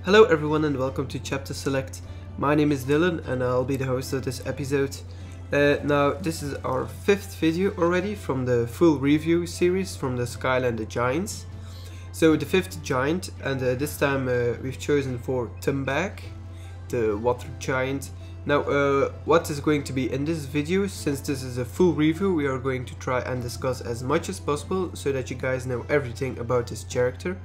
Hello everyone and welcome to ChapterSelect. My name is Dylan and I'll be the host of this episode. Now this is our 5th video already from the full review series from the Skylanders giants. So the 5th giant, and this time we've chosen for Thumback, the water giant. Now what is going to be in this video, since this is a full review, we are going to try and discuss as much as possible so that you guys know everything about this character.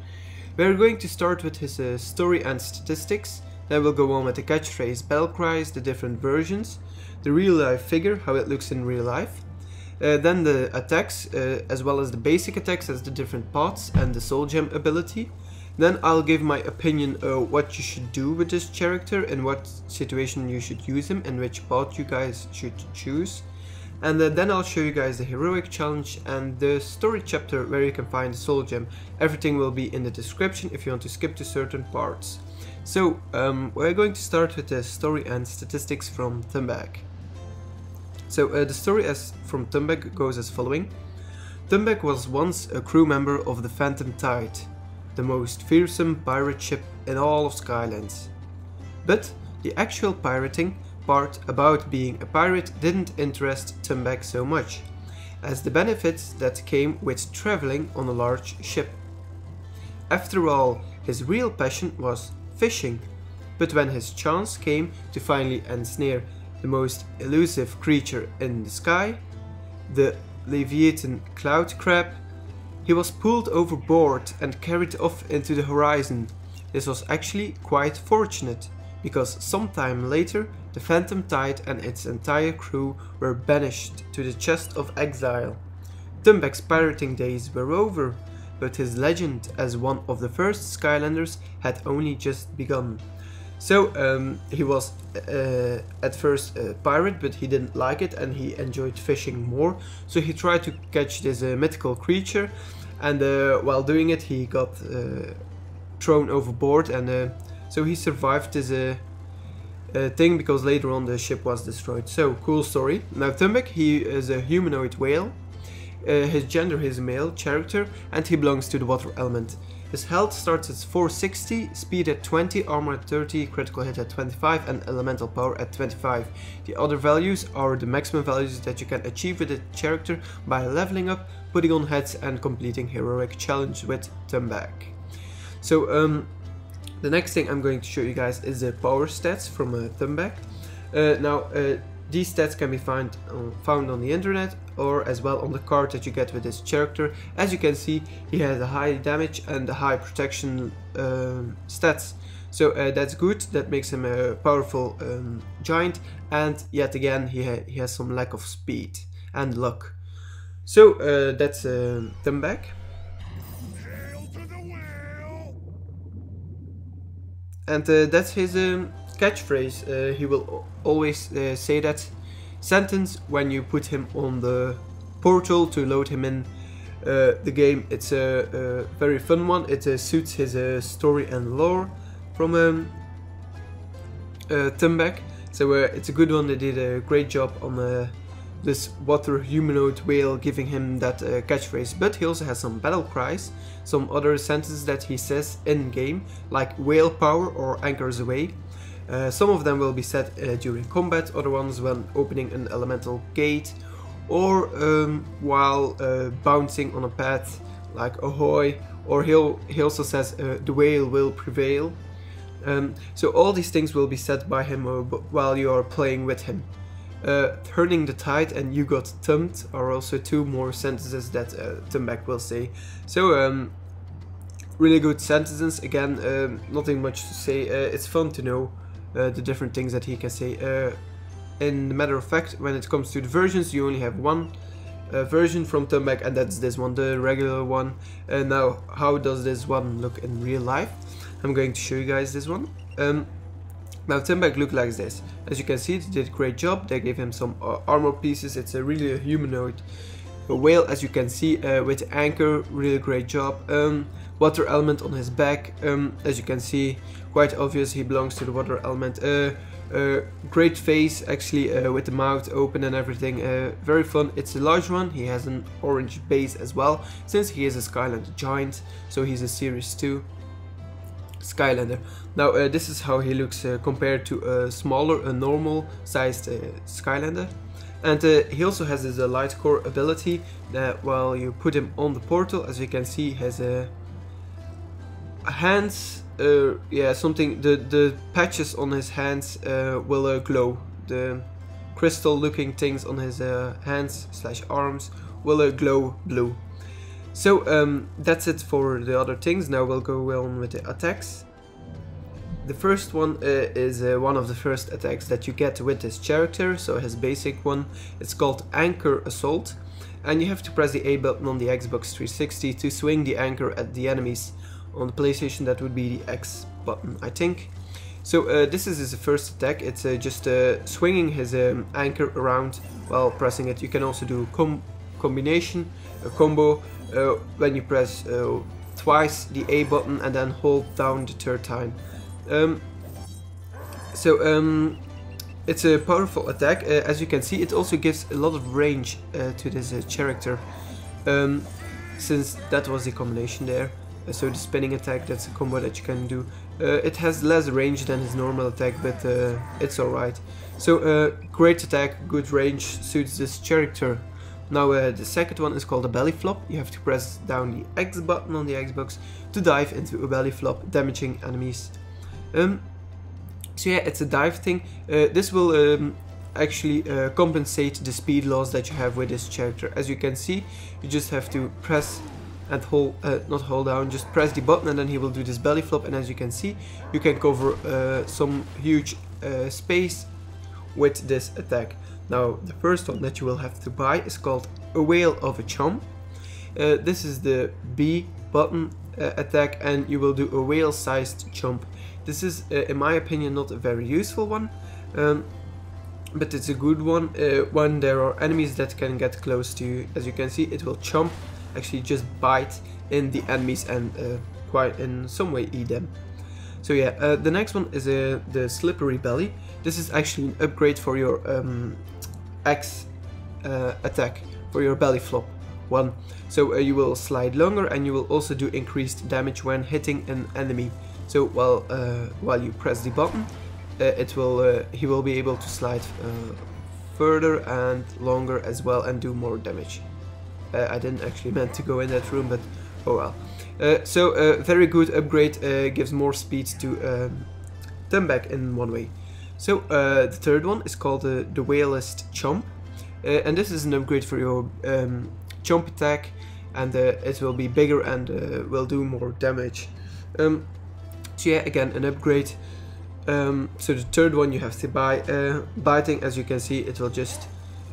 We are going to start with his story and statistics, then we'll go on with the catchphrase, battle cries, the different versions, the real life figure, how it looks in real life, then the attacks, as well as the basic attacks as the different pots and the soul gem ability. Then I'll give my opinion what you should do with this character, in what situation you should use him, and which pot you guys should choose. And then I'll show you guys the heroic challenge and the story chapter where you can find the soul gem. Everything will be in the description if you want to skip to certain parts. So we're going to start with the story and statistics from Thumback. So the story from Thumback goes as following. Thumback was once a crew member of the Phantom Tide, the most fearsome pirate ship in all of Skylands. But the actual pirating part about being a pirate didn't interest Thumback so much, as the benefits that came with traveling on a large ship. After all, his real passion was fishing, but when his chance came to finally ensnare the most elusive creature in the sky, the Leviathan cloud crab, he was pulled overboard and carried off into the horizon. This was actually quite fortunate, because sometime later the Phantom Tide and its entire crew were banished to the chest of exile. Thumback's pirating days were over, but his legend as one of the first Skylanders had only just begun. So he was at first a pirate, but he didn't like it and he enjoyed fishing more. So he tried to catch this mythical creature, and while doing it he got thrown overboard, and so he survived this thing, because later on the ship was destroyed. So cool story. Now Thumback, he is a humanoid whale. His gender is male character and he belongs to the water element. His health starts at 460, speed at 20, armor at 30, critical hit at 25 and elemental power at 25. The other values are the maximum values that you can achieve with the character by leveling up, putting on heads and completing heroic challenge with Thumback. So the next thing I'm going to show you guys is the power stats from Thumback. These stats can be found on the internet, or as well on the card that you get with this character. As you can see, he has a high damage and a high protection stats. So that's good, that makes him a powerful giant, and yet again he has some lack of speed and luck. So that's Thumback. And that's his catchphrase. He will always say that sentence when you put him on the portal to load him in the game. It's a very fun one. It suits his story and lore from Thumback. So it's a good one. They did a great job on this water humanoid whale, giving him that catchphrase. But he also has some battle cries, some other sentences that he says in game, like whale power or anchors away. Some of them will be said during combat, other ones when opening an elemental gate, or while bouncing on a path, like ahoy, or he also says the whale will prevail. So all these things will be said by him while you are playing with him. Turning the tide and you got thumped are also two more sentences that Thumback will say. So really good sentences. Again, nothing much to say. It's fun to know the different things that he can say. In the matter of fact, when it comes to the versions, you only have one version from Thumback, and that's this one, the regular one. Now, how does this one look in real life? I'm going to show you guys this one. Now Thumback looked like this. As you can see, they did a great job. They gave him some armor pieces. It's really a humanoid whale, as you can see, with anchor, really great job. Water element on his back, as you can see, quite obvious he belongs to the water element. Great face, actually, with the mouth open and everything, very fun. It's a large one. He has an orange base as well, since he is a Skylander giant, so he's a series 2. Skylander. Now this is how he looks compared to a smaller, a normal sized Skylander. And he also has his light core ability that while you put him on the portal, as you can see, he has hands, yeah, something, the patches on his hands will glow. The crystal looking things on his hands / arms will glow blue. So that's it for the other things. Now we'll go on with the attacks. The first one is one of the first attacks that you get with this character, so his basic one. It's called Anchor Assault, and you have to press the A button on the Xbox 360 to swing the anchor at the enemies. On the PlayStation that would be the X button, I think. So this is his first attack. It's just swinging his anchor around while pressing it. You can also do combination, a combo, when you press twice the A button and then hold down the third time. It's a powerful attack. As you can see, it also gives a lot of range to this character, since that was the combination there. So the spinning attack, that's a combo that you can do. It has less range than his normal attack, but it's alright. So great attack, good range, suits this character. Now the second one is called a belly flop. You have to press down the X button on the Xbox to dive into a belly flop, damaging enemies. So yeah, it's a dive thing. This will actually compensate the speed loss that you have with this character. As you can see, you just have to press and hold, not hold down, just press the button and then he will do this belly flop. And as you can see, you can cover some huge space with this attack. Now the first one that you will have to buy is called A Whale of a Chum. This is the B button attack, and you will do a whale sized jump. This is in my opinion not a very useful one, but it's a good one when there are enemies that can get close to you. As you can see, it will chomp, actually just bite in the enemies and quite in some way eat them. So yeah, the next one is the Slippery Belly. This is actually an upgrade for your X attack, for your belly flop one. So you will slide longer, and you will also do increased damage when hitting an enemy. So while you press the button, he will be able to slide further and longer as well and do more damage. I didn't actually meant to go in that room, but oh well. So very good upgrade, gives more speed to Thumback in one way. So the third one is called the Whalist Chomp, and this is an upgrade for your chomp attack, and it will be bigger and will do more damage. So yeah, again an upgrade. So the third one you have to buy. Biting, as you can see, it will just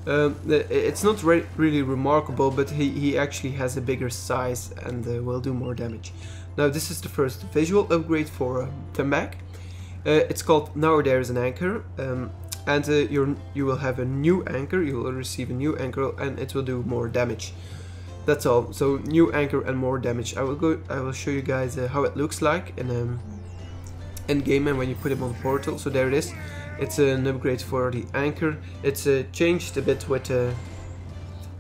it's not really remarkable, but he actually has a bigger size and will do more damage. Now this is the first visual upgrade for Thumback. It's called Now There's an Anchor, and you will have a new anchor. You will receive a new anchor, and it will do more damage. That's all. So new anchor and more damage. I will show you guys how it looks like in game and when you put him on the portal. So there it is. It's an upgrade for the anchor. It's changed a bit with the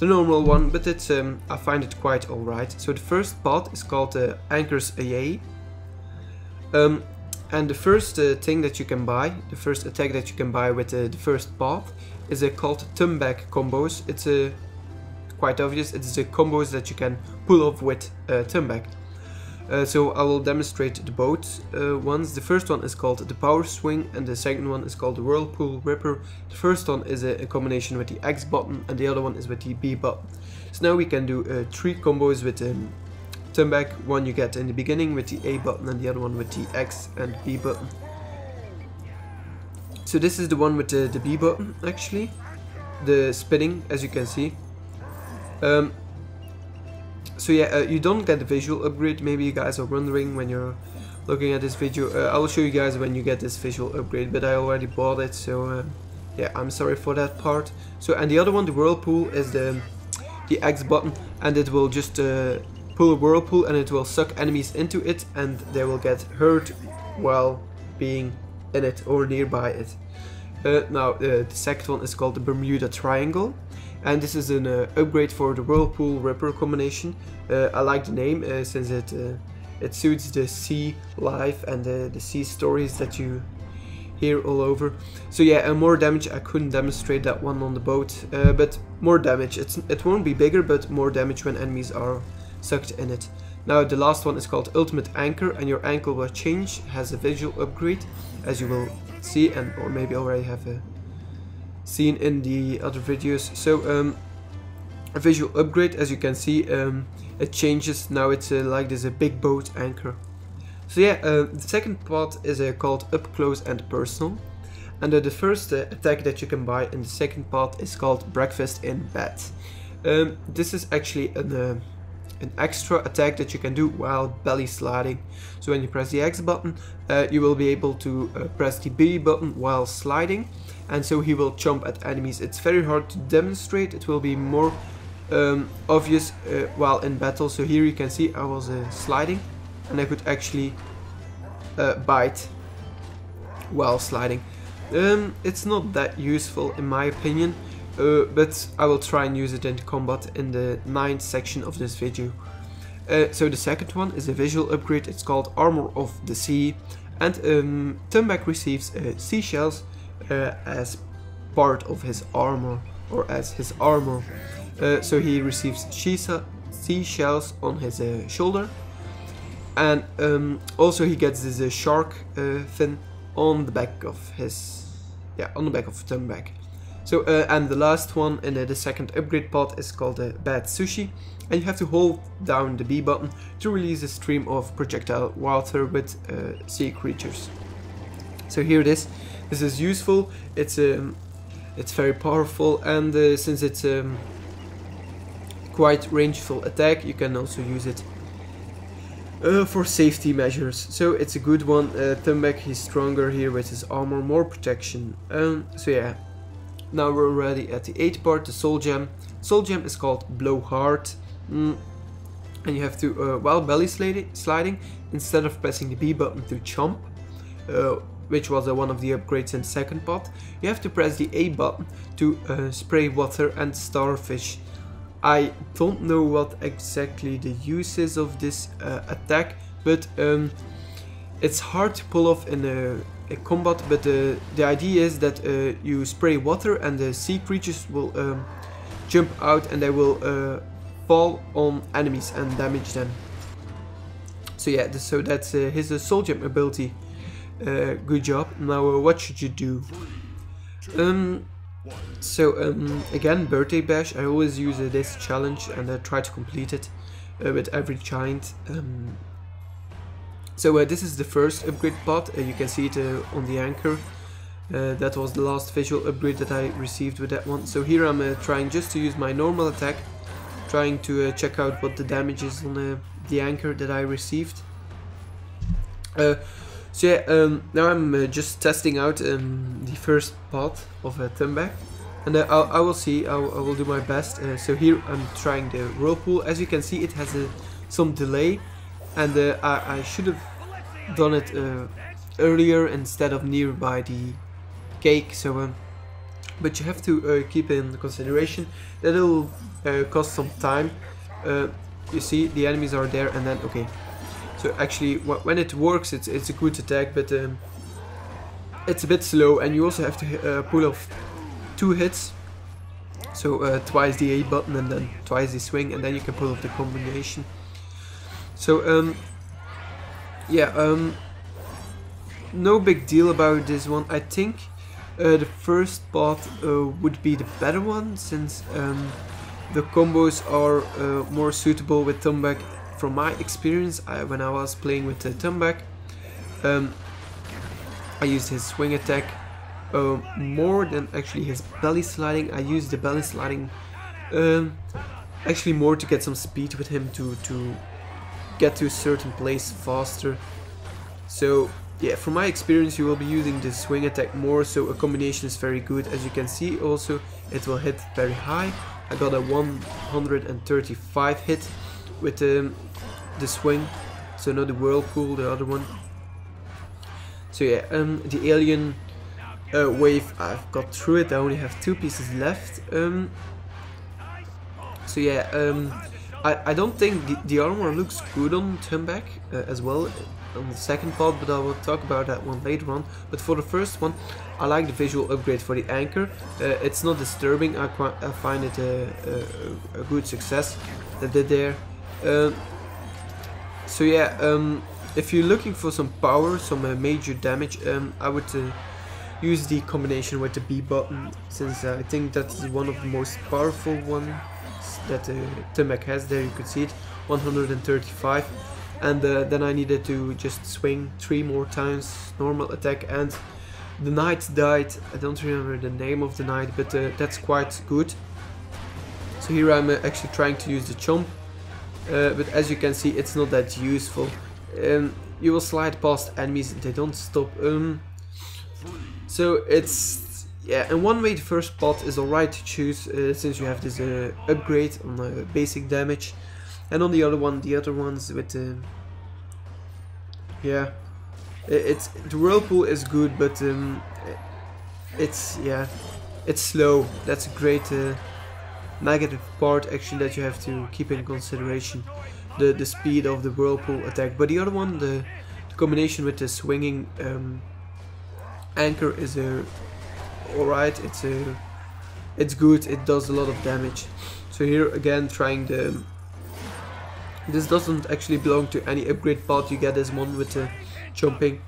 normal one, but it's I find it quite alright. So the first part is called Anchors AA. And the first thing that you can buy, the first attack that you can buy with the first path is called Thumback combos. It's quite obvious. It's the combos that you can pull off with Thumback. So I will demonstrate the both ones. The first one is called the Power Swing, and the second one is called the Whirlpool Ripper. The first one is a combination with the X button, and the other one is with the B button. So now we can do 3 combos with Thumback. One you get in the beginning with the A button, and the other one with the X and B button. So this is the one with the B button, actually. The spinning, as you can see. So yeah, you don't get the visual upgrade. Maybe you guys are wondering when you're looking at this video. I will show you guys when you get this visual upgrade, but I already bought it, so yeah, I'm sorry for that part. So, and the other one, the Whirlpool, is the X button, and it will just pull a whirlpool, and it will suck enemies into it, and they will get hurt while being in it or nearby it. Now the second one is called the Bermuda Triangle, and this is an upgrade for the Whirlpool Ripper combination. I like the name since it it suits the sea life and the sea stories that you hear all over. So yeah, more damage. I couldn't demonstrate that one on the boat, but more damage. It won't be bigger, but more damage when enemies are sucked in it. Now the last one is called Ultimate Anchor, and your ankle will change, has a visual upgrade, as you will see, and or maybe already have seen in the other videos. So a visual upgrade, as you can see, it changes. Now it's like there's a big boat anchor. So yeah, the second part is called Up Close and Personal, and the first attack that you can buy in the second part is called Breakfast in Bed. This is actually an extra attack that you can do while belly sliding. So when you press the X button, you will be able to press the B button while sliding, and so he will jump at enemies. It's very hard to demonstrate. It will be more obvious while in battle. So here you can see I was sliding, and I could actually bite while sliding. It's not that useful in my opinion, but I will try and use it in combat in the 9th section of this video. So the second one is a visual upgrade. It's called Armor of the Sea, and Thumback receives seashells as part of his armor, or as his armor. So he receives seashells on his shoulder, and also he gets this shark fin on the back of his, on the back of Thumback. So and the last one in the second upgrade pod is called Bad Sushi, and you have to hold down the B button to release a stream of projectile water with sea creatures. So here it is. This is useful. It's very powerful, and since it's quite rangeful attack, you can also use it for safety measures. So it's a good one. Thumback, he's stronger here with his armor, more protection. So yeah. Now we're already at the 8th part, the Soul Gem. Soul Gem is called Blow Hard, and you have to, while belly sliding, instead of pressing the B button to jump, which was one of the upgrades in the second part, you have to press the A button to spray water and starfish. I don't know what exactly the use is of this attack, but it's hard to pull off in a combat, but the idea is that you spray water and the sea creatures will jump out, and they will fall on enemies and damage them. So yeah, so that's his Soul Gem ability. Good job. Now what should you do? Again, Birthday Bash. I always use this challenge, and I try to complete it with every giant. So this is the first upgrade pod. You can see it on the anchor. That was the last visual upgrade that I received with that one. So here I'm trying just to use my normal attack, trying to check out what the damage is on the anchor that I received. So yeah, now I'm just testing out the first pod of Thumback, and I will see. I will do my best. So here I'm trying the whirlpool. As you can see, it has some delay, and I should have done it earlier instead of nearby the cake. So, but you have to keep in consideration that it will cost some time. You see, the enemies are there, and then okay. So actually, when it works, it's a good attack, but it's a bit slow, and you also have to pull off 2 hits. So twice the A button and then twice the swing, and then you can pull off the combination. So no big deal about this one. I think the first part would be the better one, since the combos are more suitable with Thumback. From my experience, when I was playing with Thumback, I used his swing attack more than actually his belly sliding. I used the belly sliding actually more to get some speed with him, to get to a certain place faster. So yeah, from my experience, you will be using the swing attack more, so a combination is very good. As you can see, also it will hit very high. I got a 135 hit with the swing, so not the whirlpool, the other one. So yeah, the alien wave, I've got through it. I only have 2 pieces left. So yeah, I don't think the armor looks good on Thumback as well on the second part, but I will talk about that one later on. But for the first one, I like the visual upgrade for the anchor. It's not disturbing. I find it a good success that they did there. So yeah, if you're looking for some power, some major damage, I would use the combination with the B button, since I think that's one of the most powerful ones that Thumback has. There you could see it, 135, and then I needed to just swing 3 more times, normal attack, and the knight died. I don't remember the name of the knight, but that's quite good. So here I'm actually trying to use the chomp, but as you can see, it's not that useful. You will slide past enemies, they don't stop. So it's, yeah, in one way the first part is alright to choose, since you have this upgrade on basic damage, and on the other ones with yeah, it's the whirlpool is good, but it's, yeah, it's slow. That's a great negative part actually that you have to keep in consideration, the speed of the whirlpool attack. But the other one, the combination with the swinging anchor is alright. It's good. It does a lot of damage. So here again trying the, this doesn't actually belong to any upgrade part. You get this one with the jumping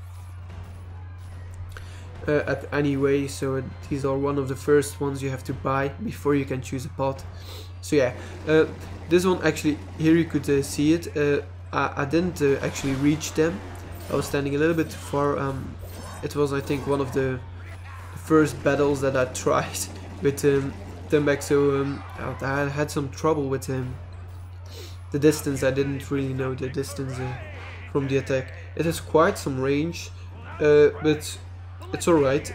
at any way. So these are one of the first ones you have to buy before you can choose a pot. So yeah, this one actually, here you could see it. I didn't actually reach them. I was standing a little bit far. It was, I think, one of the first battles that I tried with Thumback, so I had some trouble with the distance. I didn't really know the distance from the attack. It has quite some range, but it's alright.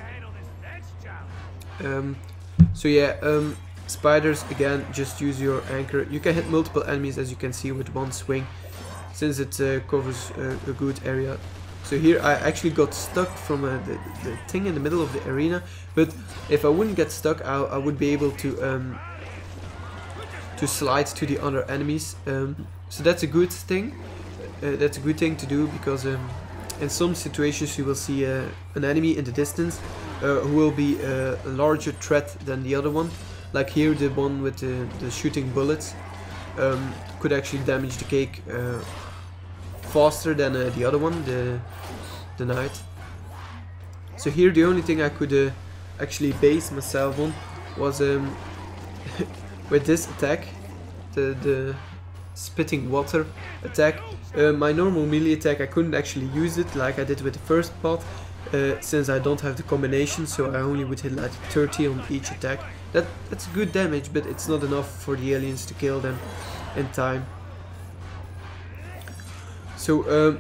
So yeah, spiders, again, just use your anchor. You can hit multiple enemies, as you can see, with one swing, since it covers a good area. So here I actually got stuck from the thing in the middle of the arena, but if I wouldn't get stuck, I would be able to slide to the other enemies. So that's a good thing. That's a good thing to do, because in some situations you will see an enemy in the distance who will be a larger threat than the other one. Like here, the one with the shooting bullets could actually damage the cake faster than the other one, the knight. So here the only thing I could actually base myself on was with this attack, the spitting water attack. My normal melee attack, I couldn't actually use it like I did with the first part, since I don't have the combination, so I only would hit like 30 on each attack. That's good damage, but it's not enough for the aliens to kill them in time. So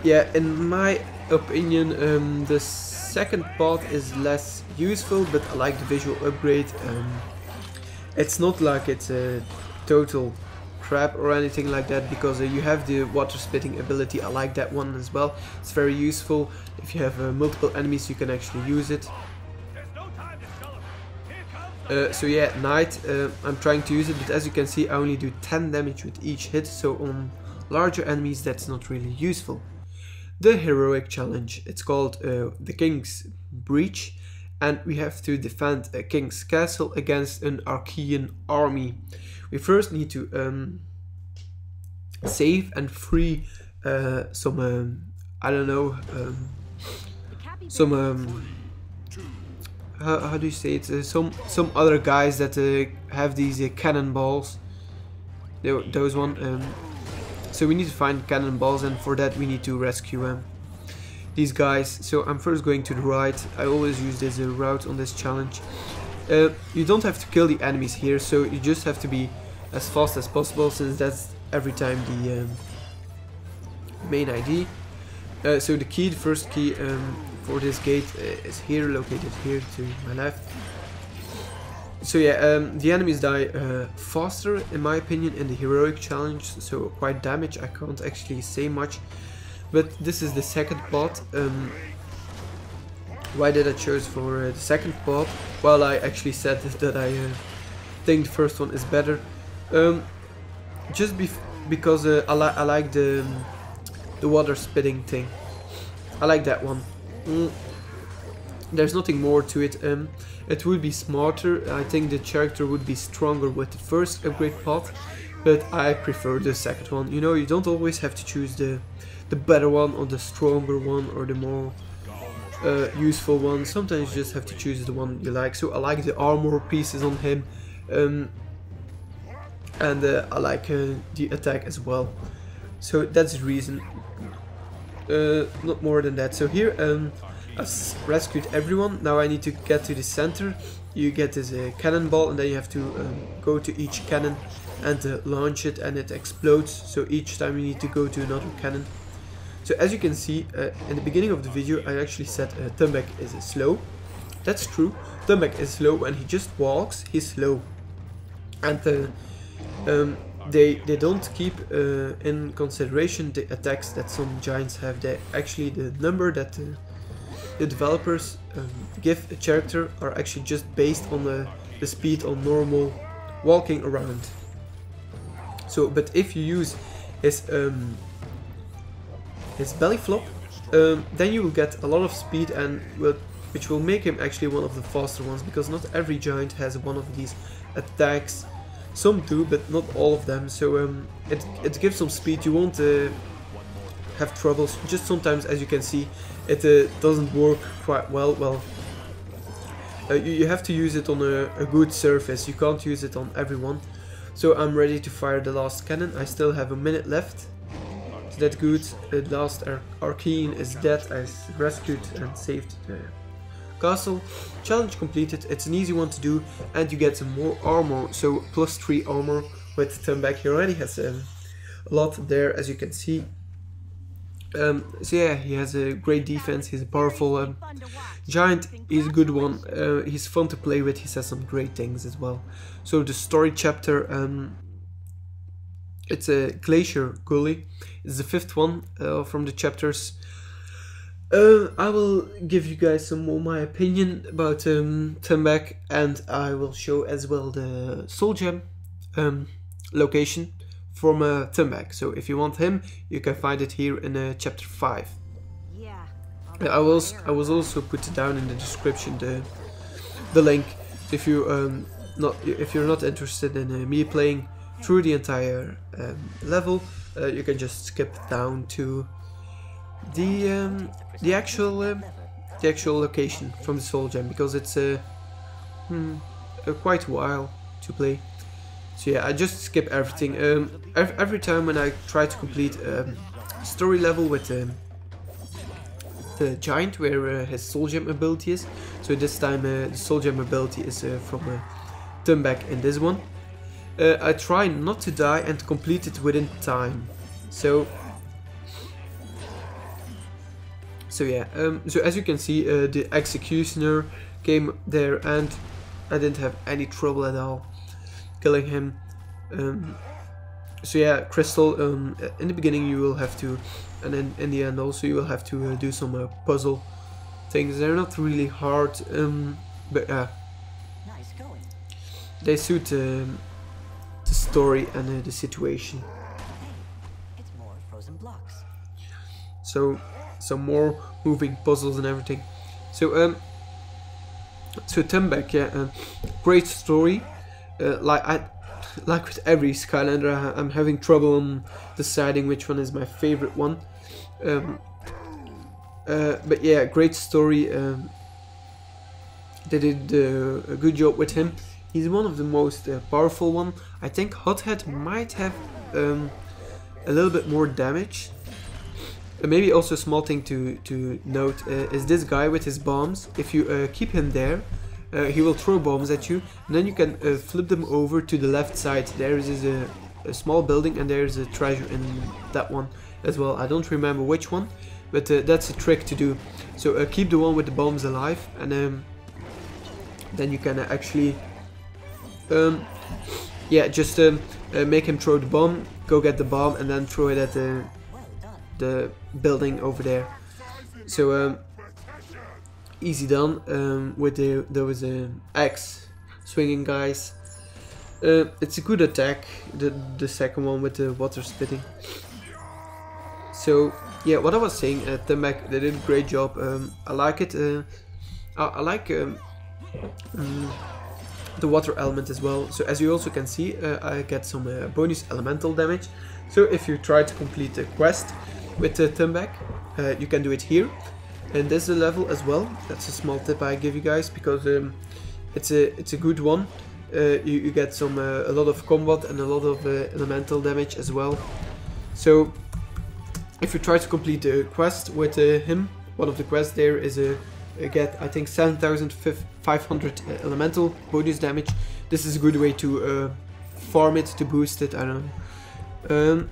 yeah, in my opinion, the second part is less useful, but I like the visual upgrade. It's not like it's a total crap or anything like that, because you have the water spitting ability. I like that one as well. It's very useful. If you have multiple enemies, you can actually use it. So yeah, knight, I'm trying to use it, but as you can see, I only do 10 damage with each hit, so on larger enemies that's not really useful. The heroic challenge, it's called the King's Breach, and we have to defend a king's castle against an Archean army. We first need to save and free some I don't know, some how do you say it? Some other guys that have these cannonballs. Those one. So we need to find cannonballs, and for that we need to rescue these guys. So I'm first going to the right. I always use this route on this challenge. You don't have to kill the enemies here, so you just have to be as fast as possible, since that's every time the main ID. So the key, the first key for this gate is here, located here to my left. So yeah, the enemies die faster, in my opinion, in the heroic challenge, so quite damage. I can't actually say much, but this is the second part. Why did I choose for the second part? Well, I actually said that I think the first one is better. just because I like the water spitting thing. I like that one. There's nothing more to it. It would be smarter. I think the character would be stronger with the first upgrade path, but I prefer the second one. You know, you don't always have to choose the better one or the stronger one or the more useful one. Sometimes you just have to choose the one you like. So I like the armor pieces on him, and I like the attack as well. So that's the reason. Not more than that. So here I've rescued everyone. Now I need to get to the center. You get this cannonball, and then you have to go to each cannon and launch it, and it explodes. So each time you need to go to another cannon. So as you can see, in the beginning of the video I actually said Thumback is slow. That's true. Thumback is slow. When he just walks, he's slow. And they don't keep in consideration the attacks that some giants have. They actually, the number that the developers give a character are actually just based on the speed on normal walking around. So, but if you use his belly flop, then you will get a lot of speed, and which will make him actually one of the faster ones, because not every giant has one of these attacks. Some do, but not all of them. So it gives some speed. You won't have troubles. Just sometimes, as you can see, it doesn't work quite well. Well, you have to use it on a good surface. You can't use it on everyone. So I'm ready to fire the last cannon. I still have a minute left. So that's good. The last Arcane is dead. I rescued and saved the castle. Challenge completed. It's an easy one to do, and you get some more armor. So +3 armor with Thumback. He already has a lot there, as you can see. So yeah, he has a great defense. He's a powerful giant. He's a good one. He's fun to play with. He says some great things as well. So the story chapter, it's a Glacier Gully. It's the 5th one from the chapters. I will give you guys some more my opinion about Thumback, and I will show as well the Soul Gem location from Thumback. So if you want him, you can find it here in chapter 5. Yeah. I was also put down in the description the link. If you if you're not interested in me playing through the entire level, you can just skip down to the actual location from the Soul Gem, because it's quite a while to play. So yeah, I just skip everything. Every time when I try to complete a story level with the giant, where his Soul Gem ability is. So this time the Soul Gem ability is from Thumback in this one. I try not to die and complete it within time. So yeah, so as you can see, the Executioner came there, and I didn't have any trouble at all killing him. So yeah, Crystal, in the beginning you will have to, and then in the end also you will have to do some puzzle things. They're not really hard, but Nice going. they suit the story and the situation. Hey, it's more frozen blocks. So some more moving puzzles and everything. So so Thumback, yeah, great story. Like with every Skylander, I'm having trouble on deciding which one is my favorite one. But yeah, great story. They did a good job with him. He's one of the most powerful one. I think Hothead might have a little bit more damage. Maybe also a small thing to note is this guy with his bombs. If you keep him there, he will throw bombs at you, and then you can flip them over to the left side. There is a small building, and there's a treasure in that one as well. I don't remember which one, but that's a trick to do. So keep the one with the bombs alive, and then you can actually yeah, just make him throw the bomb, go get the bomb, and then throw it at the building over there. So easy done with those axe swinging guys. It's a good attack, the second one with the water spitting. So yeah, what I was saying, Thumback, they did a great job. I like it. I like the water element as well. So as you also can see, I get some bonus elemental damage. So if you try to complete the quest with the Thumback, you can do it here. And there's a level as well. That's a small tip I give you guys, because it's a good one. You get some a lot of combat and a lot of elemental damage as well. So if you try to complete the quest with him, one of the quests there is get, I think, 7,500 elemental bonus damage. This is a good way to farm it, to boost it, I don't know.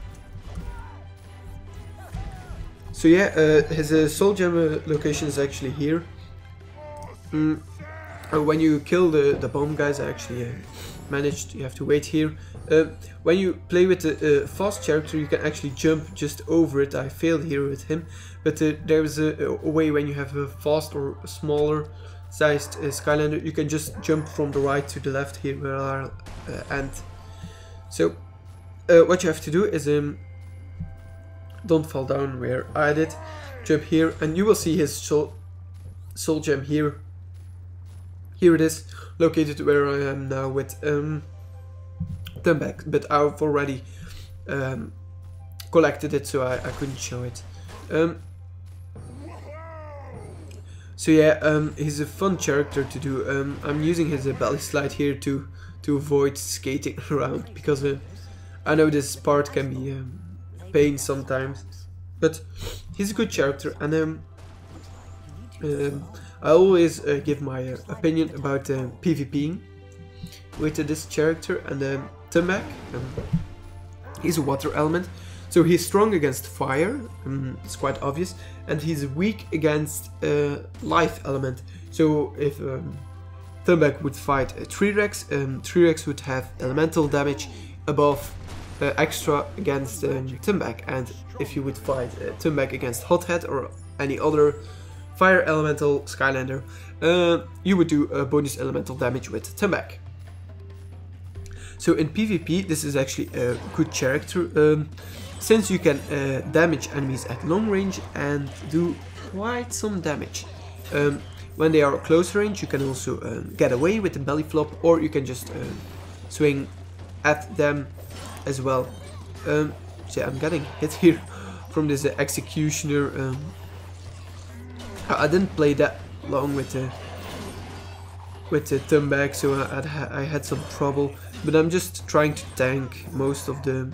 So yeah, his soul gem location is actually here. When you kill the bomb guys, I actually managed, you have to wait here. When you play with a fast character, you can actually jump just over it. I failed here with him, but there's a way when you have a fast or a smaller sized Skylander, you can just jump from the right to the left here where I'll end. So what you have to do is don't fall down where I did, jump here, and you will see his soul gem here. Here it is, located where I am now with Thumback, but I've already collected it, so I couldn't show it. So yeah, he's a fun character to do. I'm using his belly slide here to avoid skating around, because I know this part can be pain sometimes, but he's a good character, and I always give my opinion about PvPing with this character. And Thumback, he's a water element, so he's strong against fire, it's quite obvious, and he's weak against life element. So if Thumback would fight Treerex, Treerex would have elemental damage above extra against Thumback, and if you would fight Thumback against Hothead or any other fire elemental Skylander, you would do bonus elemental damage with Thumback. So in PvP, this is actually a good character, since you can damage enemies at long range and do quite some damage. When they are close range, you can also get away with the belly flop, or you can just swing at them as well. So yeah, I'm getting hit here from this executioner. I didn't play that long with the Thumback, so I had some trouble, but I'm just trying to tank most of the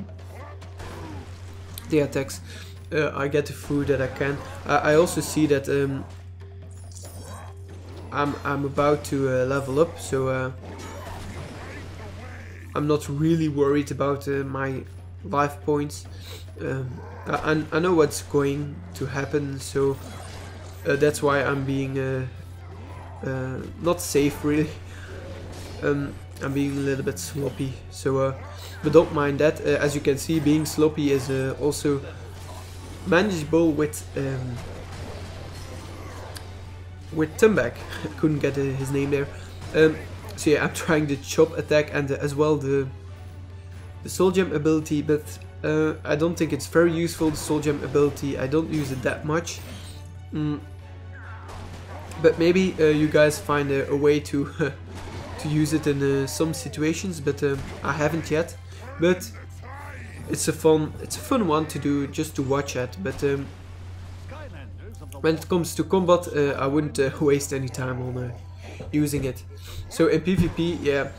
attacks. I get the food that I can. I also see that I'm about to level up, so I'm not really worried about my life points. I know what's going to happen, so that's why I'm being not safe really. I'm being a little bit sloppy, so but don't mind that. As you can see, being sloppy is also manageable with Thumback. I couldn't get his name there. So yeah, I'm trying the chop attack and as well the soul gem ability, but I don't think it's very useful, the soul gem ability. I don't use it that much. But maybe you guys find a way to to use it in some situations, but I haven't yet. But it's a fun one to do, just to watch at. But when it comes to combat, I wouldn't waste any time on using it. So in PvP, yeah,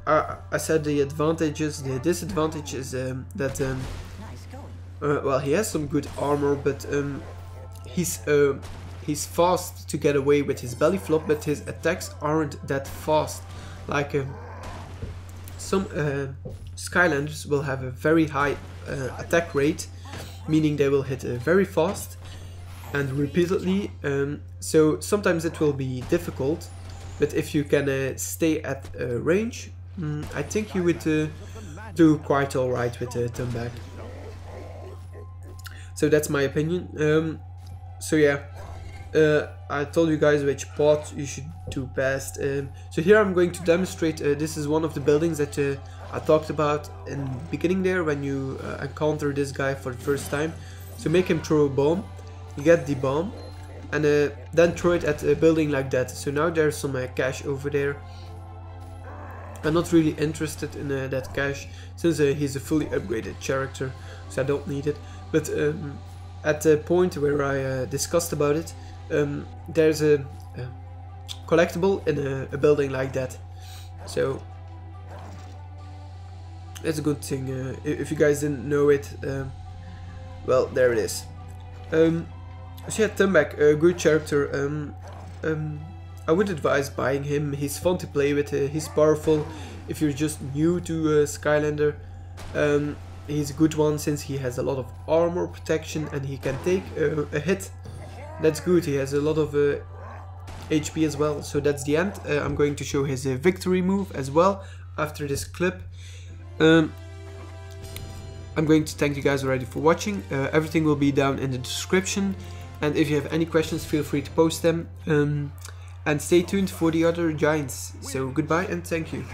I said the advantages. The disadvantage is that well, he has some good armor, but he's fast to get away with his belly flop, but his attacks aren't that fast. Like some Skylanders will have a very high attack rate, meaning they will hit very fast and repeatedly. So sometimes it will be difficult, but if you can stay at range, I think you would do quite alright with Thumback. So that's my opinion. So yeah, I told you guys which part you should do best. So here I'm going to demonstrate. This is one of the buildings that I talked about in the beginning there when you encounter this guy for the first time. So make him throw a bomb. You get the bomb and then throw it at a building like that. So now there's some cash over there. I'm not really interested in that cash since he's a fully upgraded character, so I don't need it. But at the point where I discussed about it, there's a collectible in a building like that. So it's a good thing. If you guys didn't know it, well, there it is. So yeah, Thumback, a good character. I would advise buying him. He's fun to play with. He's powerful. If you're just new to Skylander, he's a good one since he has a lot of armor protection and he can take a hit. That's good. He has a lot of HP as well. So that's the end. I'm going to show his victory move as well after this clip. I'm going to thank you guys already for watching. Everything will be down in the description. And if you have any questions, feel free to post them. And stay tuned for the other giants. So goodbye and thank you.